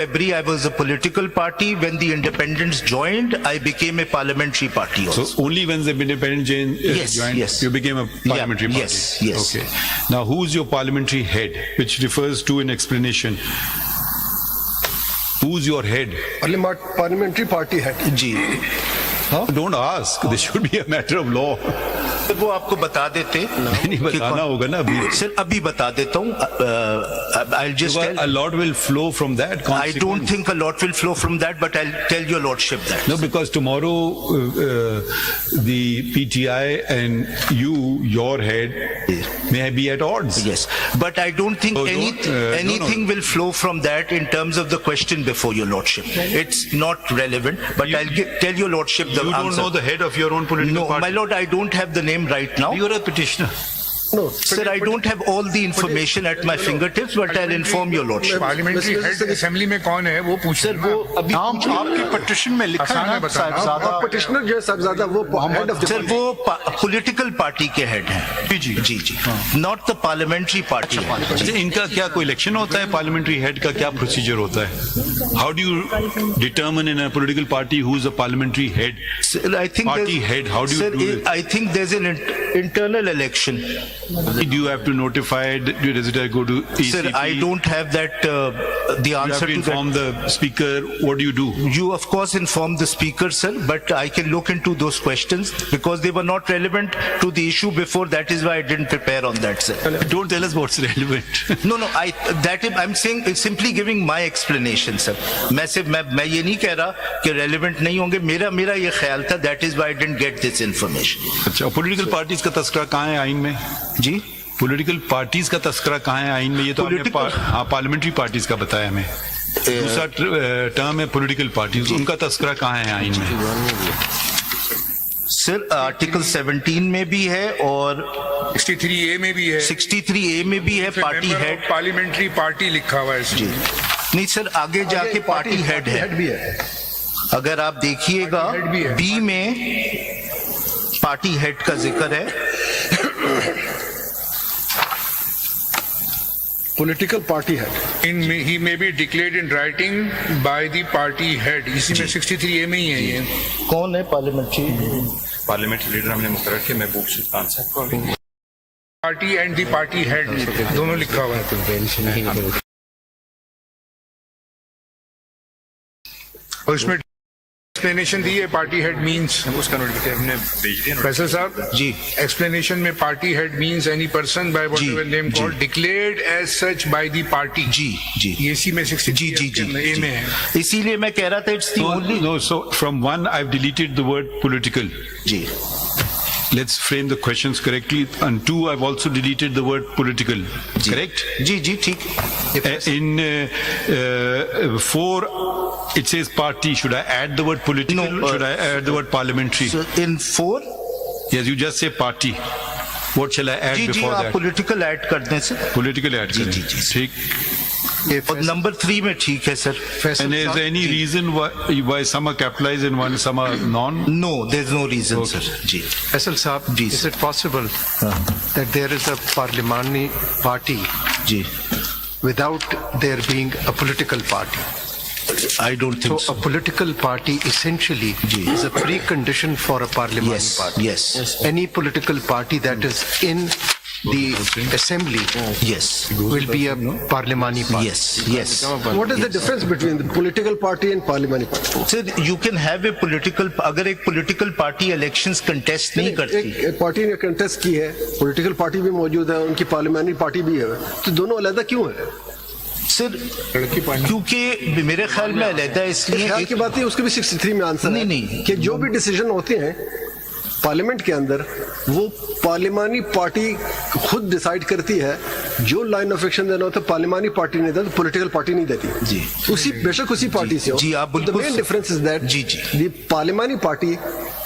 February, I was a political party. When the independents joined, I became a parliamentary party also. So only when the independent Yes, joined, yes. you became a parliamentary party? Yes, yes. Okay. Now, who's your parliamentary head, which refers to an explanation? Who's your head? Parliamentary party head. जी Huh? Don't ask. This should be a matter of law. Sir वो आपको बता देते नहीं बताना होगा ना अभी. सर अभी बता देता हूँ. I'll just tell. A lot will flow from that. I don't think a lot will flow from that, but I'll tell your lordship that. No, because tomorrow the PTI and your head may be at odds. Yes, but I don't think anything will flow from that in terms of the question before your lordship. It's not relevant, but I'll tell your lordship the answer. You don't know the head of your own political party? No, my lord, I don't have the name right now. You're a petitioner. No, Sir, I don't have all the information at my fingertips, but I'll inform your lordship. Parliamentary head assembly में कौन है वो पूछ sir वो अभी नाम आपके petition में लिखा है ना साहिबजादा petitioner जो है साहबजादा वो head of the सर वो पॉलिटिकल पार्टी के हेड हैं. जी जी जी, नॉट द पार्लियामेंट्री पार्टी. अच्छा, इनका क्या कोई इलेक्शन होता है? पार्लियामेंट्री हेड का क्या प्रोसीजर होता है? How do you determine in a political party who is a parliamentary head? I think Party head, how do you sir, do it? I think there's an internal election. Do you have to notify? Does it go to ECP? Sir, I don't have that the You have answer to to inform that. the speaker. What do you do? You of course inform the speaker, sir, but I can look into those questions because they were not relevant to the issue before. That is why I didn't prepare on that, sir. Don't tell us what's relevant. No, I'm saying simply giving my explanation, sir. मैं ये नहीं कह रहा कि relevant नहीं होंगे. मेरा ये ख्याल था. That is why I didn't get this information. अच्छा, पॉलिटिकल पार्टीज का तस्करा कहाँ है आइन में? जी, पॉलिटिकल पार्टीज का तस्करा कहाँ है आइन में? ये तो आपने पार्लियामेंट्री पार्टीज का बताया हमें. दूसरा टर्म है पॉलिटिकल पार्टीज, उनका तस्करा कहाँ है आइन में? सर आर्टिकल 17 में भी है और 63A में भी है, 63A में भी है. पार्टी हेड पार्लियामेंट्री पार्टी लिखा हुआ है जी. नहीं सर, आगे जाके पार्टी हेड है. भी है. अगर आप देखिएगा पार्टी हेड भी है. बी में पार्टी हेड का जिक्र है. Political party head. he may be declared in writing by the party head. इसी में 63A में ही है ये. कौन है पार्लियामेंट्री? पार्लियामेंट्री लीडर हमने मुकर्रर किया, महबूब सुल्तान साहब को. Party and the party head दोनों लिखा हुआ है. और इसमें एक्सप्लेनेशन दी है पार्टी हेड मींस. उसका नोटिफिकेशन हमने भेज दिया. फैसल साहब जी, एक्सप्लेनेशन में party head means any person by whatever name called declared as such by the party. जी जी ये इसी में 63 जी जी जी, ए में है. इसीलिए मैं कह रहा था it's the only. No, so from one I've deleted the word political. जी Let's frame the questions correctly. And two, I've also deleted the word political. Correct? जी जी, ठीक. In 4, it says party. Should I add the word political? No, Should I add the word parliamentary? So in 4 Yes, you just say party. What shall I add जी जी, before आप that? Political add कर दें sir. Political add जी, करें. जी, जी. ठीक. और number 3 में ठीक है sir. And is there any reason why some are capitalized and one some are non? No, there's no reason, sir. Ji. Faisal Sahab, ji, is it possible that there is a parliamentary party ji, without there being a political party? I don't think So so. a political party essentially ji. is a precondition for a parliamentary Yes, party. yes, Any political party that is in the assembly yes, will be a parliamentary party. yes, yes. What is the difference between the political party and parliamentary party? Sir, you can have a political. अगर एक political party elections contest नहीं करती, एक party ने contest की है, political party भी मौजूद है, उनकी पार्लियामेंट्री पार्टी भी है, तो दोनों अलग क्यों है? सर क्योंकि मेरे ख्याल में अलहदा इसलिए ख्याल की बात है, उसके भी 63 में आंसर है नहीं कि जो भी डिसीजन होते हैं पार्लियामेंट के अंदर वो पार्लियामानी पार्टी खुद डिसाइड करती है. जो लाइन ऑफ एक्शन देना होता है पार्लियामानी पार्टी नहीं देती, पॉलिटिकल पार्टी नहीं देती. जी, उसी बेशक उसी पार्टी से हो. जी, आप द बिल्कुल मेन डिफरेंस इज दैट जी जी, the parliamentary party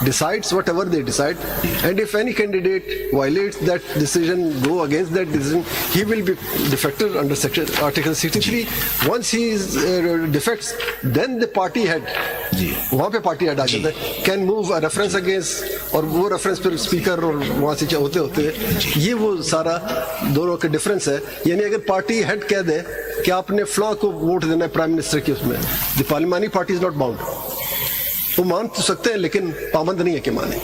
decides whatever they decide, and if any candidate violates that decision, go against that decision, he will be defected under section Article 63. Once he defects, then the party head, वहाँ पे party head आ जाता है, can move a reference against, और वो reference फिर speaker और वहाँ से होते होते ये वो सारा दोनों का difference है. यानी अगर party head कह दे कि आपने फ्लॉ को वोट देना है प्राइम मिनिस्टर के उसमें, the parliamentary party is not bound. वो मान तो सकते हैं लेकिन पाबंद नहीं है कि माने.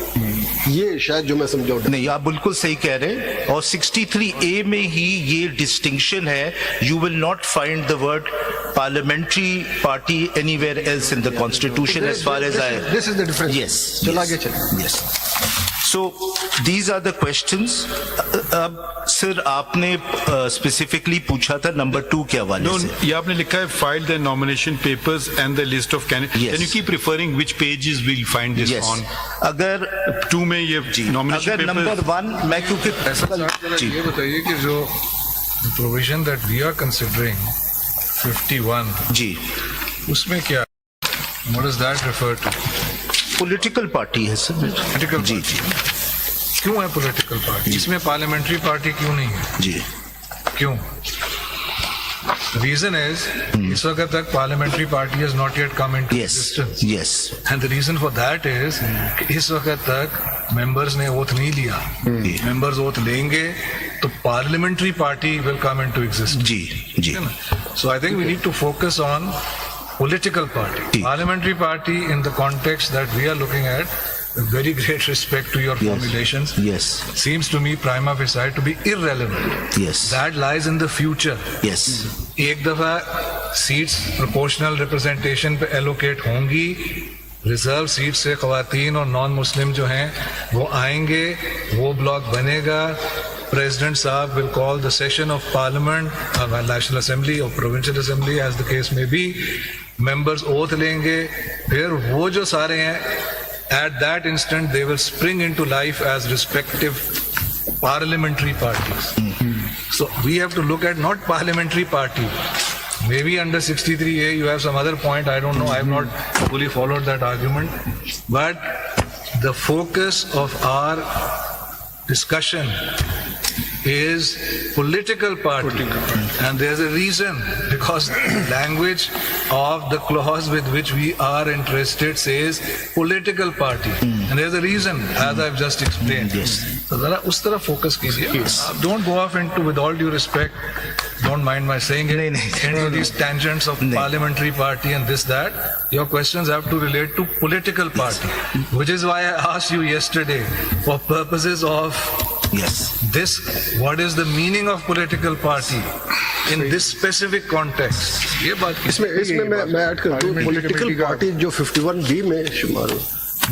ये शायद जो मैं समझा नहीं, आप बिल्कुल सही कह रहे हैं. और 63A में ही ये डिस्टिंक्शन है. You will not find the word parliamentary party anywhere else in the constitution as far as I. This is the difference. Yes, चलो आगे चलें. Yes. So these are the questions. अब सर आपने specifically पूछा था number 2 के हवाले से. ये आपने लिखा है file the nomination papers and the list of candidate. Can you keep referring which pages will find this on? अगर 2 में ये नॉमिनेशन अगर नंबर 1 मैं क्योंकि ये बताइए कि जो provision that we are considering 51 जी उसमें क्या, what does that refer to? Political party है सर. पॉलिटिकल जी जी क्यों है पॉलिटिकल पार्टी? इसमें पार्लियामेंट्री पार्टी क्यों नहीं है? जी क्यों? रीजन इज इस वक्त तक parliamentary party has not yet come into yes existence, yes. And the reason for that is इस वक्त तक मेंबर्स ने ओथ नहीं लिया. मेंबर्स ओथ लेंगे तो parliamentary party will come into existence. जी जी. So I think we need to focus on political party. Parliamentary party in the context that we are looking at, with very great respect to your formulations, Yes. seems to me prima facie to be irrelevant. Yes. That lies in the future. Yes. एक दफा seats proportional representation पे allocate होंगी, reserve seat से खवातीन और non Muslim जो हैं वो आएंगे, वो ब्लॉक बनेगा. President Saab will call the session of Parliament, National Assembly or Provincial Assembly as the case may be. Members oath लेंगे, फिर वो जो सारे हैं, at that instant they will spring into life as respective parliamentary parties. So we have to look at not parliamentary party. Maybe under 63A you have some other point, I don't know, I have not fully followed that argument. But the focus of our discussion is political party, and there's a reason, because the language of the clause with which we are interested says political party, and there's a reason, as I've just explained. Yes. So zara us taraf focus kijiye. Don't go off into, with all due respect, don't mind my saying it, into these tangents of parliamentary party and this that. Your questions have to relate to political party, which is why I asked you yesterday, for purposes of Yes. this, what is the meaning of political party in this specific context? ये बात इसमें मैं add कर दूं, political party जो 51B में शुमार हो,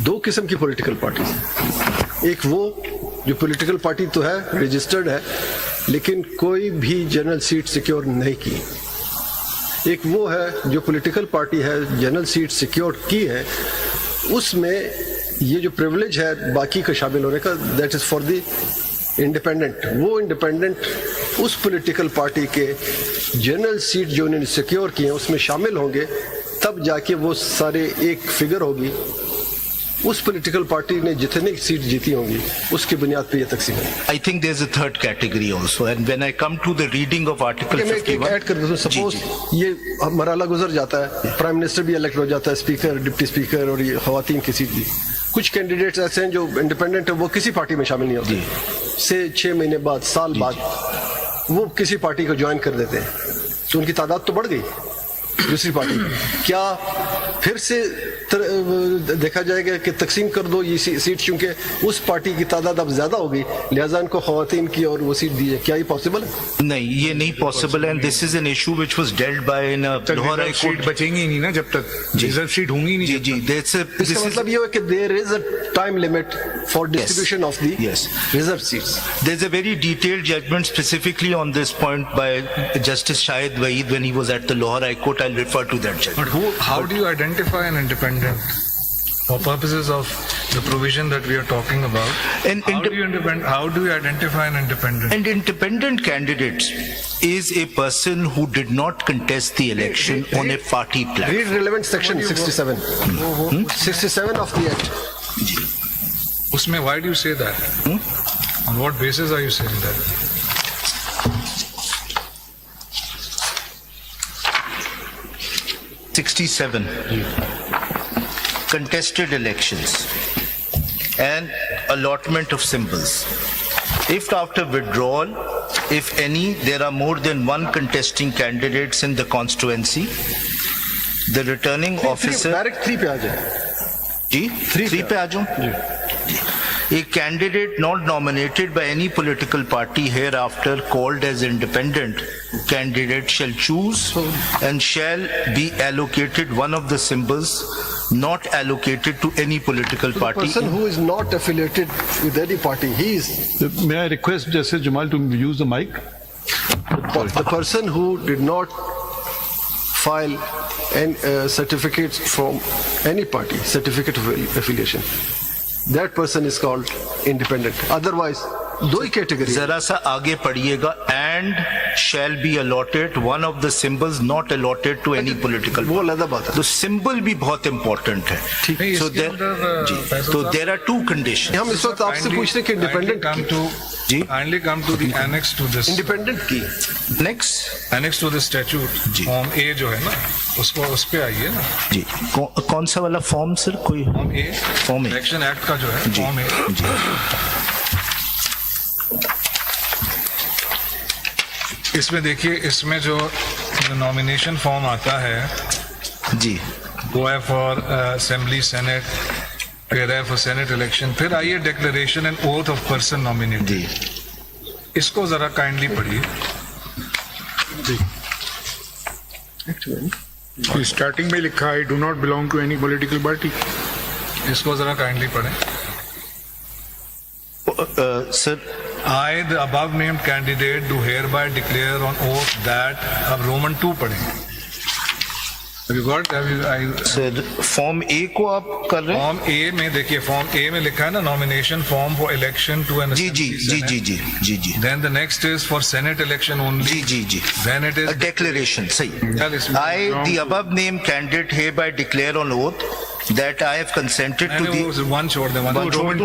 2 किस्म की पॉलिटिकल पार्टी है. एक वो जो पॉलिटिकल पार्टी तो है, रजिस्टर्ड है, लेकिन कोई भी जनरल सीट सिक्योर नहीं की. एक वो है जो पॉलिटिकल पार्टी है, जनरल सीट सिक्योर की है, उसमें ये जो प्रिविलेज है बाकी का शामिल होने का, that is for the independent. वो इंडिपेंडेंट उस पॉलिटिकल पार्टी के जनरल सीट जो उन्होंने सिक्योर किए हैं उसमें शामिल होंगे, तब जाके वो सारे एक फिगर होगी. उस पॉलिटिकल पार्टी ने जितनी सीट जीती होंगी उसकी बुनियाद पे ये तकसीम है. I think there's a third category also, and when I come to the reading of Article मैं एक 51, ऐड कर दूं, सपोज ये मरहला गुजर जाता है, प्राइम मिनिस्टर भी इलेक्ट हो जाता है, स्पीकर, डिप्टी स्पीकर और ये खवातीन की सीट भी. कुछ कैंडिडेट्स ऐसे हैं जो इंडिपेंडेंट है, वो किसी पार्टी में शामिल नहीं होते, से 6 महीने बाद, साल बाद वो किसी पार्टी को ज्वाइन कर देते हैं, तो उनकी तादाद तो बढ़ गई दूसरी पार्टी. क्या फिर से देखा जाएगा कि तकसीम कर दो ये सीट, क्योंकि उस पार्टी की तादाद अब ज्यादा होगी, लिहाजा इनको खवातीन की और वो सीट दी है? क्या ये पॉसिबल है? नहीं, ये नहीं पॉसिबल है. And this is an issue which was dealt by in Lahore high seat court. बचेंगी नहीं ना जब तक रिजर्व सीट होंगी नहीं. जी जी. इसका मतलब ये है कि there is a time limit for distribution of the reserve seats. There's a very detailed judgment specifically on this point by Justice Shahid Waheed when he was at the Lahore High Court. I'll refer to that judgment. But how do you identify an independent for purposes of the provision that we are talking about? How do you identify an independent? And independent candidates is a person who did not contest the election on a party platform. Read relevant section 67. 67 of the Act. उसमें why do you say that? On what basis are you saying that? '67 contested elections and allotment of symbols. If after withdrawal, if any, there are more than one contesting candidates in the constituency, the returning officer. Direct 3 पे आ जाए. जी 3 पे आ जाऊं. A candidate not nominated by any political party hereafter called as independent candidate shall choose and shall be allocated one of the symbols not allocated to any political The party. person who is not affiliated with any party, he is May I request Justice Jamal to use the mic? the person who did not file any certificates from any party, certificate of affiliation. That person is called independent. Otherwise, दो ही category. जरा सा आगे पढ़िएगा and shall be allotted one of the symbols not allotted to any political वो party. अलग बात है. तो सिंबल भी बहुत इंपॉर्टेंट है. नहीं, So इसके there- अंदर, जी, फैसल तो साहब, देर आर 2 conditions. हम इस वक्त आपसे पूछ रहे हैं कि इंडिपेंडेंट जी. Kindly come to the annex to this. Independent की Next. Annex to the statute. जी. Form A जो है ना, उसको उस पे आइए ना. जी कौन सा वाला फॉर्म सर कोई Form A. Form A. Election Act का जो है. जी Form A. जी इसमें देखिए, इसमें जो नॉमिनेशन फॉर्म आता है जी वो है फॉर असेंबली सेनेट, फिर है फॉर सेनेट इलेक्शन, फिर आइए declaration and oath of person nominated. जी इसको जरा काइंडली पढ़िए. स्टार्टिंग में लिखा है do not belong to any political party. इसको जरा काइंडली पढ़ें. Sir I, the above named candidate, do hereby declare on oath that, अब रोमन 2 पढ़ें. Have you got? Sir form A को आप कर रहे हैं. फॉर्म ए में देखिए, फॉर्म ए में लिखा है ना, nomination form for election to an जी जी जी जी जी जी जी then the next is for senate election only. जी जी जी देन इट इज declaration सही. चल इसमें I, the above named candidate, hereby declare on oath that I have consented to the. One छोड़ दे. रोमन